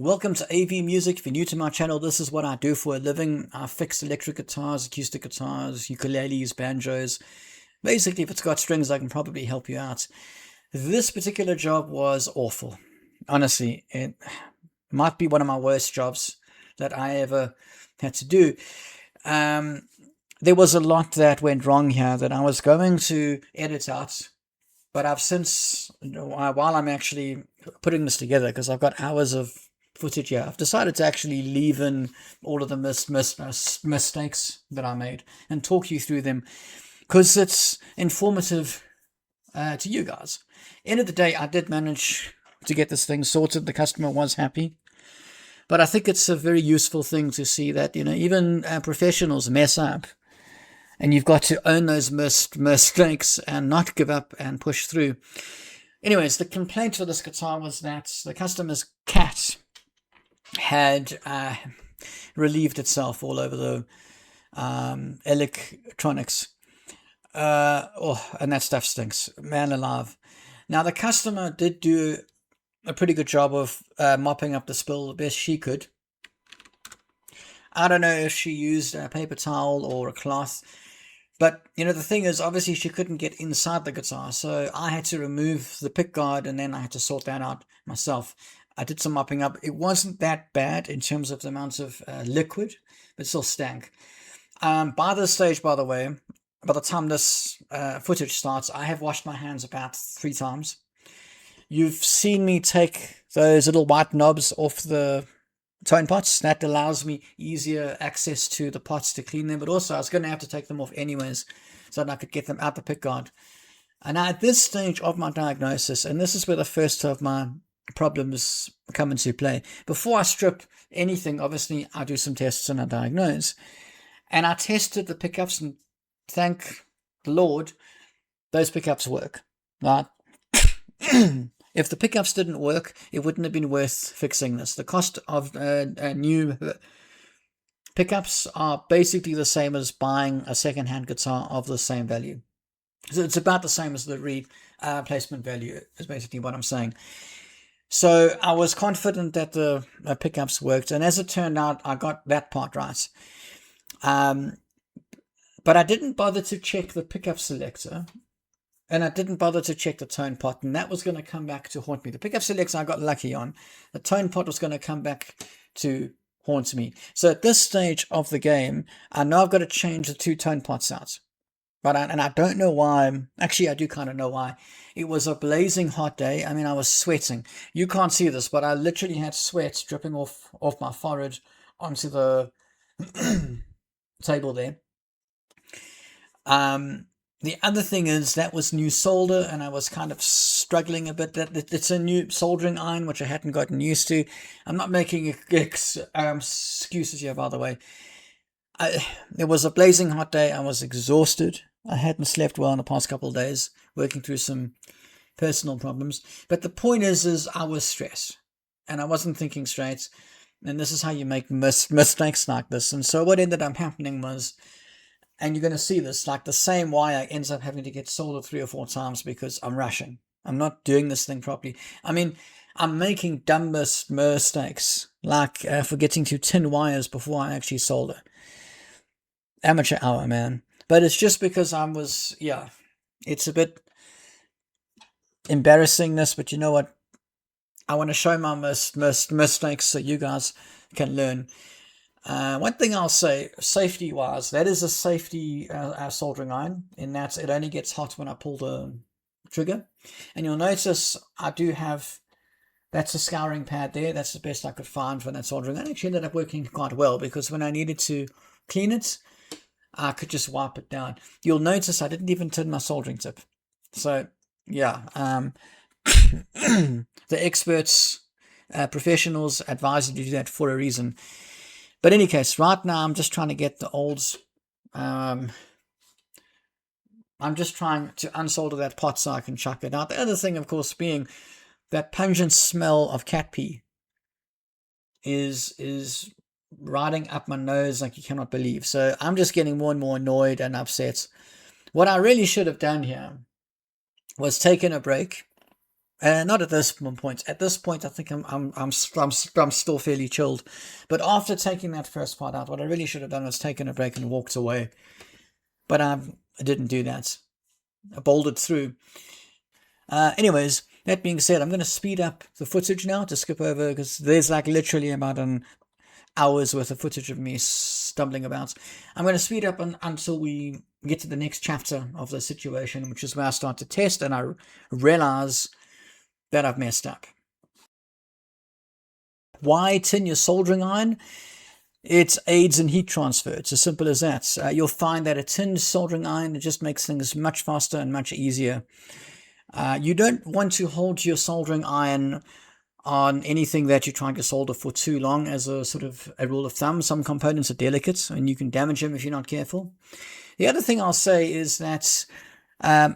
Welcome to AV Music. If you're new to my channel, this is what I do for a living. I fix electric guitars, acoustic guitars, ukuleles, banjos. Basically, if it's got strings, I can probably help you out. This particular job was awful. Honestly, it might be one of my worst jobs that I ever had to do. Um, there was a lot that went wrong here that I was going to edit out, but I've since, while I'm actually putting this together, because I've got hours of footage here, I've decided to actually leave in all of the mistakes that I made and talk you through them because it's informative to you guys. End of the day, I did manage to get this thing sorted. The customer was happy. But I think it's a very useful thing to see that, even professionals mess up. And you've got to own those mistakes and not give up and push through. Anyways, the complaint for this guitar was that the customer's cat had relieved itself all over the electronics. And that stuff stinks. Man alive. Now, the customer did do a pretty good job of mopping up the spill the best she could. I don't know if she used a paper towel or a cloth. But, the thing is, obviously she couldn't get inside the guitar, so I had to remove the pick guard and then I had to sort that out myself. I did some mopping up. It wasn't that bad in terms of the amount of liquid, but still stank. By this stage, by the way, by the time this footage starts, I have washed my hands about 3 times. You've seen me take those little white knobs off the tone pots. That allows me easier access to the pots to clean them, but also I was going to have to take them off anyways so that I could get them out the pick guard. And at this stage of my diagnosis, and this is where the first of my problems come into play, before I strip anything, obviously I do some tests and I diagnose. And I tested the pickups, and thank the Lord, those pickups work. Right? If the pickups didn't work, it wouldn't have been worth fixing this. The cost of new pickups are basically the same as buying a second-hand guitar of the same value. So it's about the same as the replacement value, is basically what I'm saying. So I was confident that the pickups worked, and as it turned out, I got that part right. But I didn't bother to check the pickup selector. And I didn't bother to check the tone pot, and that was going to come back to haunt me. The pickup selector I got lucky on. The tone pot was going to come back to haunt me. So at this stage of the game, I know I've got to change the 2 tone pots out. And I don't know why. Actually, I do kind of know why. It was a blazing hot day. I mean, I was sweating. You can't see this, but I literally had sweat dripping off my forehead onto the table there. The other thing is that was new solder, and I was kind of struggling a bit. It's a new soldering iron, which I hadn't gotten used to. I'm not making excuses here, by the way. It was a blazing hot day. I was exhausted. I hadn't slept well in the past couple of days, working through some personal problems. But the point is I was stressed, and I wasn't thinking straight. And this is how you make mistakes like this. And so what ended up happening was, and you're going to see this, like the same wire ends up having to get soldered 3 or 4 times because I'm rushing. I'm not doing this thing properly. I mean, I'm making dumb mistakes, like forgetting to tin wires before I actually solder. Amateur hour, man. But it's just because it's a bit embarrassing this, but you know what? I want to show my mistakes so you guys can learn. One thing I'll say, safety-wise, that is a safety soldering iron, in that it only gets hot when I pull the trigger. And you'll notice I do have, that's a scouring pad there. That's the best I could find for that soldering iron. It actually ended up working quite well, because when I needed to clean it, I could just wipe it down. You'll notice I didn't even turn my soldering tip. So, yeah. The experts, professionals advise you to do that for a reason. But in any case, right now I'm just trying to get the olds. I'm just trying to unsolder that pot so I can chuck it out. The other thing, of course, being that pungent smell of cat pee is riding up my nose like you cannot believe. So I'm just getting more and more annoyed and upset. What I really should have done here was taken a break, Not at this point. At this point, I think I'm still fairly chilled. But after taking that first part out, what I really should have done was taken a break and walked away. But I didn't do that. I bowled it through. Anyways, that being said, I'm going to speed up the footage now to skip over, because there's like literally about an hour's worth of footage of me stumbling about. I'm going to speed up until we get to the next chapter of the situation, which is where I start to test and I realize that I've messed up. Why tin your soldering iron? It aids in heat transfer. It's as simple as that. You'll find that a tinned soldering iron, it just makes things much faster and much easier. You don't want to hold your soldering iron on anything that you're trying to solder for too long, as a sort of a rule of thumb. Some components are delicate and you can damage them if you're not careful. The other thing I'll say is that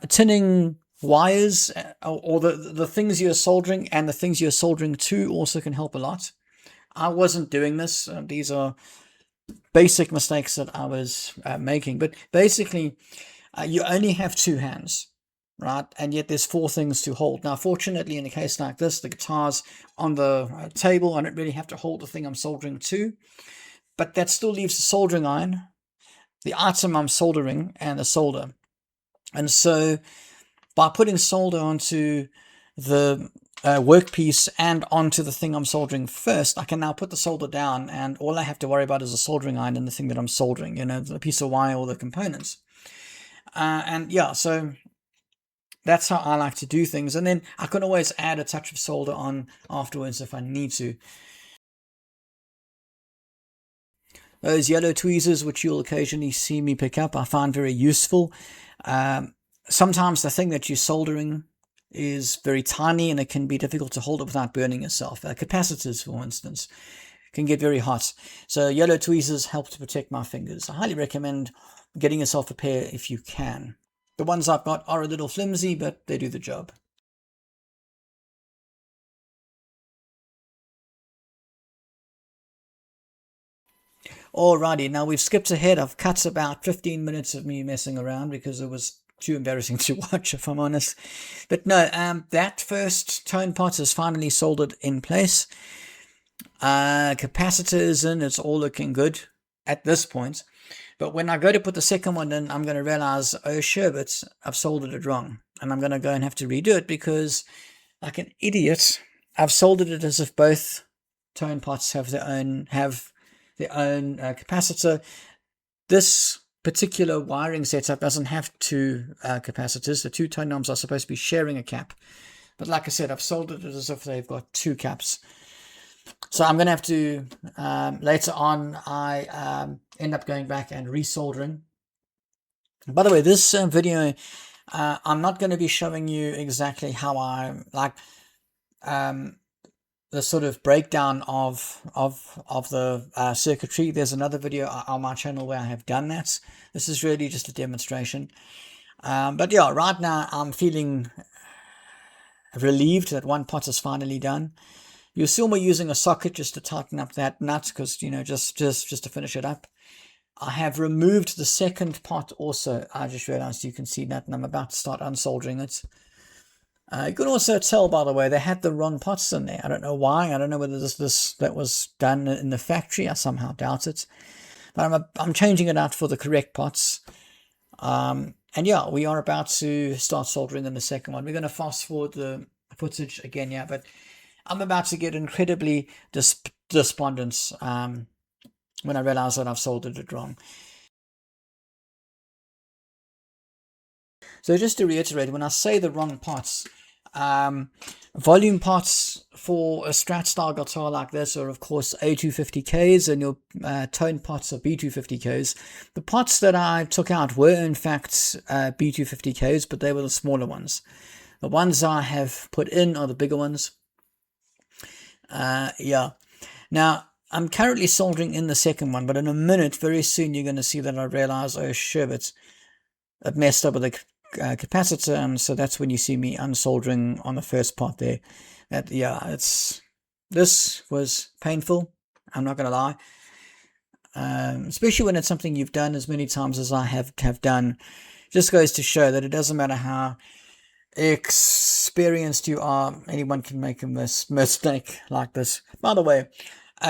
tinning wires, or the things you're soldering and the things you're soldering to, also can help a lot. I wasn't doing this. These are basic mistakes that I was making. But basically, you only have two hands, right? And yet there's four things to hold. Now, fortunately, in a case like this, the guitar's on the table. I don't really have to hold the thing I'm soldering to. But that still leaves the soldering iron, the item I'm soldering, and the solder. And so by putting solder onto the workpiece and onto the thing I'm soldering first, I can now put the solder down, and all I have to worry about is the soldering iron and the thing that I'm soldering, the piece of wire or the components. And yeah, so that's how I like to do things. And then I can always add a touch of solder on afterwards if I need to. Those yellow tweezers, which you'll occasionally see me pick up, I find very useful. Sometimes the thing that you're soldering is very tiny and it can be difficult to hold it without burning yourself. Capacitors, for instance, can get very hot. So yellow tweezers help to protect my fingers. I highly recommend getting yourself a pair if you can. The ones I've got are a little flimsy, but they do the job. Alrighty, now we've skipped ahead. I've cut about 15 minutes of me messing around because it was too embarrassing to watch, if I'm honest. But no, that first tone pot is finally soldered in place. Capacitors in, it's all looking good at this point. But when I go to put the second one in, I'm going to realize, oh sure, but I've soldered it wrong. And I'm going to go and have to redo it because, like an idiot, I've soldered it as if both tone pots have their own capacitor. This particular wiring setup doesn't have two capacitors. The two tone knobs are supposed to be sharing a cap. But like I said, I've soldered it as if they've got two caps. So I'm going to have to, later on, I end up going back and resoldering. By the way, this video, I'm not going to be showing you exactly how I, like, the sort of breakdown of the circuitry. There's another video on my channel where I have done that. This is really just a demonstration. But yeah, right now I'm feeling relieved that one pot is finally done. You'll see me using a socket just to tighten up that nut, because just to finish it up. I have removed the second pot also. I just realized you can see that, and I'm about to start unsoldering it. You can also tell, by the way, they had the wrong pots in there. I don't know why. I don't know whether that was done in the factory. I somehow doubt it. But I'm changing it out for the correct pots. And yeah, we are about to start soldering in the second one. We're going to fast forward the footage again, yeah, but I'm about to get incredibly despondent when I realize that I've soldered it wrong. So just to reiterate, when I say the wrong pots, volume pots for a Strat style guitar like this are of course A250Ks, and your tone pots are B250Ks. The pots that I took out were in fact B250Ks, but they were the smaller ones. The ones I have put in are the bigger ones. Yeah. Now, I'm currently soldering in the second one, but in a minute, very soon, you're going to see that I realize, oh shit, it messed up with the capacitor, and so that's when you see me unsoldering on the first part there. This was painful, I'm not going to lie. Especially when it's something you've done as many times as I have done. Just goes to show that it doesn't matter how experienced you are, anyone can make a mistake like this. By the way,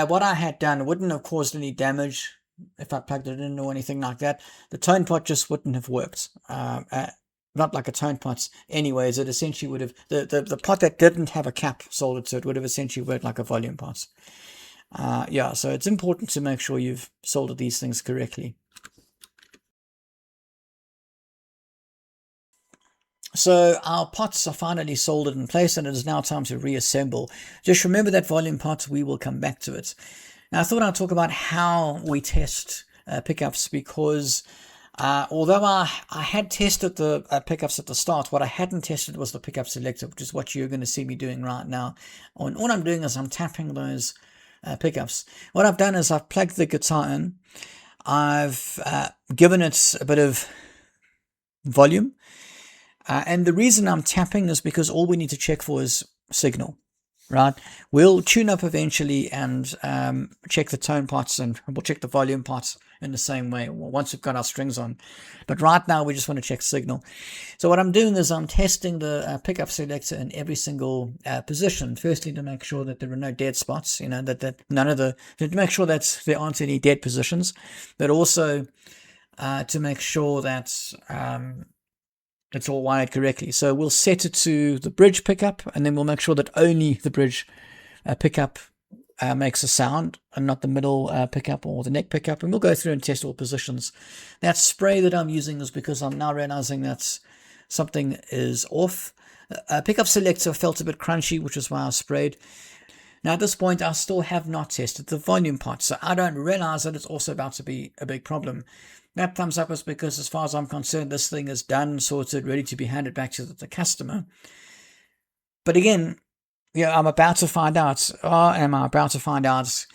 what I had done wouldn't have caused any damage if I plugged it in or anything like that. The tone pot just wouldn't have worked. Not like a tone pot anyways. It essentially would have, the pot that didn't have a cap soldered to it would have essentially worked like a volume pot. Yeah, so it's important to make sure you've soldered these things correctly. So our pots are finally soldered in place, and it is now time to reassemble. Just remember that volume pot, we will come back to it. Now, I thought I'd talk about how we test pickups, because although I had tested the pickups at the start, what I hadn't tested was the pickup selector, which is what you're going to see me doing right now. And all I'm doing is I'm tapping those pickups. What I've done is I've plugged the guitar in. I've given it a bit of volume. And the reason I'm tapping is because all we need to check for is signal, right? We'll tune up eventually and check the tone pots, and we'll check the volume pots in the same way once we've got our strings on. But right now we just want to check signal. So what I'm doing is I'm testing the pickup selector in every single position. Firstly, to make sure that there are no dead spots, that none of to make sure that there aren't any dead positions, but also to make sure that it's all wired correctly. So we'll set it to the bridge pickup, and then we'll make sure that only the bridge pickup makes a sound and not the middle pickup or the neck pickup. And we'll go through and test all positions. That spray that I'm using is because I'm now realizing that something is off. Pickup selector felt a bit crunchy, which is why I sprayed. Now at this point, I still have not tested the volume pot, so I don't realize that it's also about to be a big problem. That thumbs up is because, as far as I'm concerned, this thing is done, sorted, ready to be handed back to the customer. But again, I'm about to find out, or am I about to find out,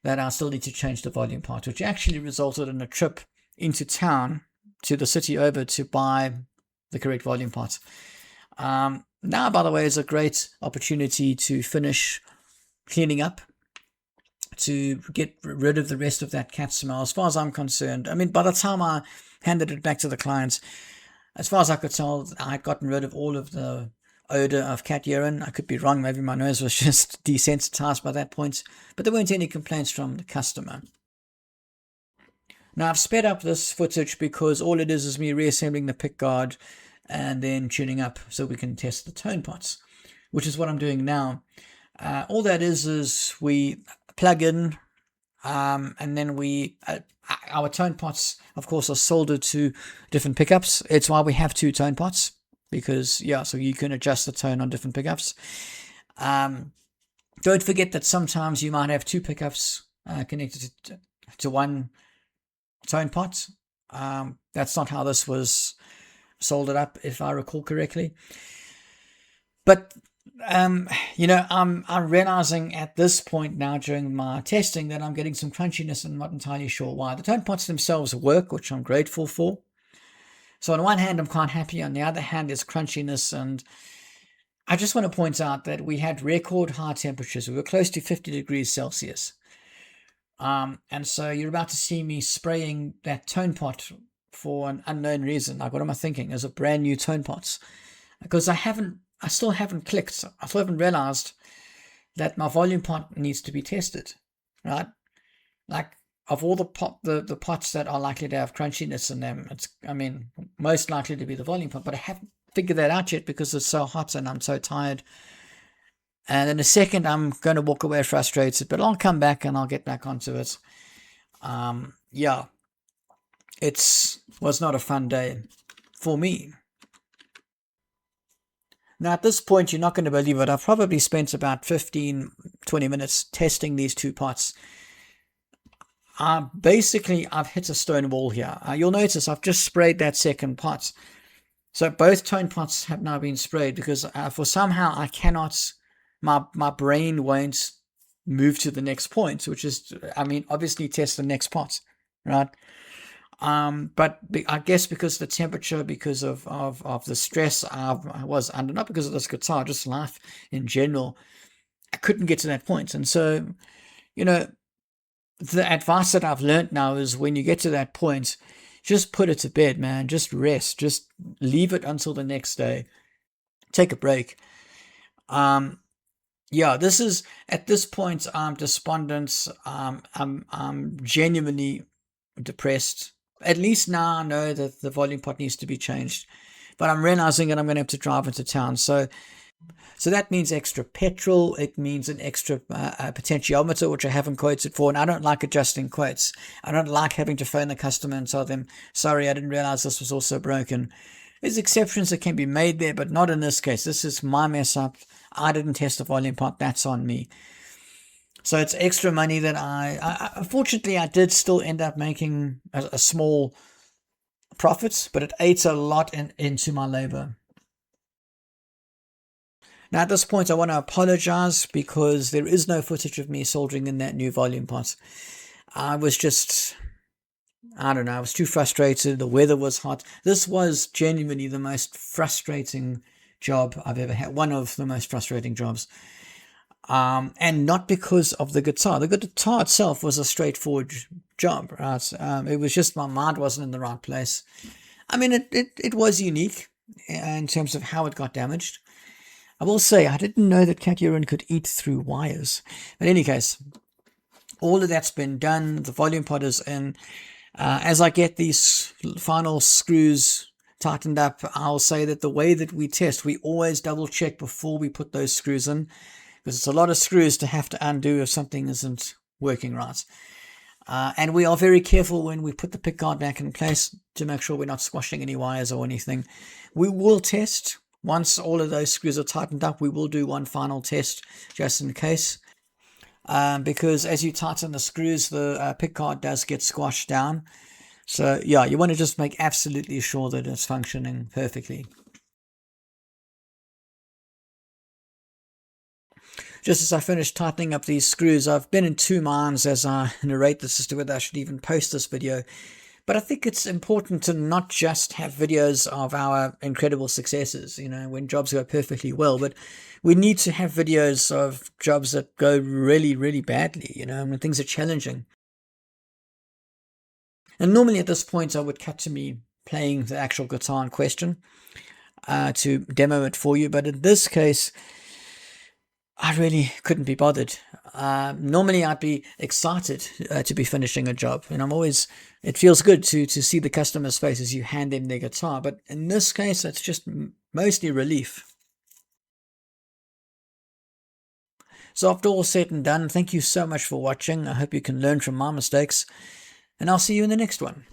that I still need to change the volume part, which actually resulted in a trip into town, to the city over, to buy the correct volume part. Now, by the way, is a great opportunity to finish cleaning up, to get rid of the rest of that cat smell. As far as I'm concerned, I mean, by the time I handed it back to the clients, as far as I could tell, I had gotten rid of all of the odor of cat urine. I could be wrong, maybe my nose was just desensitized by that point, but there weren't any complaints from the customer. Now I've sped up this footage because all it is me reassembling the pick guard and then tuning up so we can test the tone pots, which is what I'm doing now. All that is we plug in, and then our tone pots, of course, are soldered to different pickups. It's why we have two tone pots, because so you can adjust the tone on different pickups. Don't forget that sometimes you might have two pickups connected to one tone pot. That's not how this was soldered up, if I recall correctly. But I'm realizing at this point now during my testing that I'm getting some crunchiness, and I'm not entirely sure why. The tone pots themselves work, which I'm grateful for. So on one hand, I'm quite happy. On the other hand, there's crunchiness. And I just want to point out that we had record high temperatures. We were close to 50 degrees Celsius. And so you're about to see me spraying that tone pot for an unknown reason. Like, what am I thinking? There's a brand new tone pots. Because I still haven't clicked. I still haven't realized that my volume pot needs to be tested, right? Like, of all the pots that are likely to have crunchiness in them, it's most likely to be the volume pot. But I haven't figured that out yet because it's so hot and I'm so tired. And in a second, I'm going to walk away frustrated, but I'll come back and I'll get back onto it. It was not a fun day for me. Now, at this point, you're not going to believe it. I've probably spent about 15, 20 minutes testing these two pots. I've hit a stone wall here. You'll notice I've just sprayed that second pot. So both tone pots have now been sprayed because for somehow I cannot, my brain won't move to the next point, which is, obviously test the next pot, right? But I guess because the temperature, because of the stress I was under, not because of this guitar, just life in general, I couldn't get to that point. And so, the advice that I've learned now is when you get to that point, just put it to bed, man. Just rest. Just leave it until the next day. take a break. Yeah, this is, at this point, I'm despondent. I'm genuinely depressed. At least now I know that the volume pot needs to be changed. But I'm realizing that I'm going to have to drive into town. So that means extra petrol. It means an extra potentiometer, which I haven't quoted for. And I don't like adjusting quotes. I don't like having to phone the customer and tell them, sorry, I didn't realize this was also broken. There's exceptions that can be made there, but not in this case. This is my mess up. I didn't test the volume pot. That's on me. So it's extra money that unfortunately, I did still end up making a small profit, but it ate a lot into my labor. Now, at this point, I want to apologize because there is no footage of me soldering in that new volume pot. I was just, I don't know, I was too frustrated. The weather was hot. This was genuinely the most frustrating job I've ever had. One of the most frustrating jobs. And not because of the guitar. The guitar itself was a straightforward job, right? It was just my mind wasn't in the right place. I mean, it was unique in terms of how it got damaged. I will say, I didn't know that cat urine could eat through wires. But in any case, all of that's been done. The volume pot is in. As I get these final screws tightened up, I'll say that the way that we test, we always double check before we put those screws in, because it's a lot of screws to have to undo if something isn't working right. And we are very careful when we put the pick guard back in place to make sure we're not squashing any wires or anything. We will test. Once all of those screws are tightened up, we will do one final test just in case. Because as you tighten the screws, the pick guard does get squashed down. So yeah, you want to just make absolutely sure that it's functioning perfectly. Just as I finished tightening up these screws, I've been in two minds as I narrate this as to whether I should even post this video. But I think it's important to not just have videos of our incredible successes, when jobs go perfectly well, but we need to have videos of jobs that go really, really badly, when things are challenging. And normally at this point, I would cut to me playing the actual guitar in question to demo it for you. But in this case, I really couldn't be bothered. Normally I'd be excited to be finishing a job, and it feels good to see the customer's face as you hand them their guitar, but in this case it's just mostly relief. So after all said and done, thank you so much for watching. I hope you can learn from my mistakes, and I'll see you in the next one.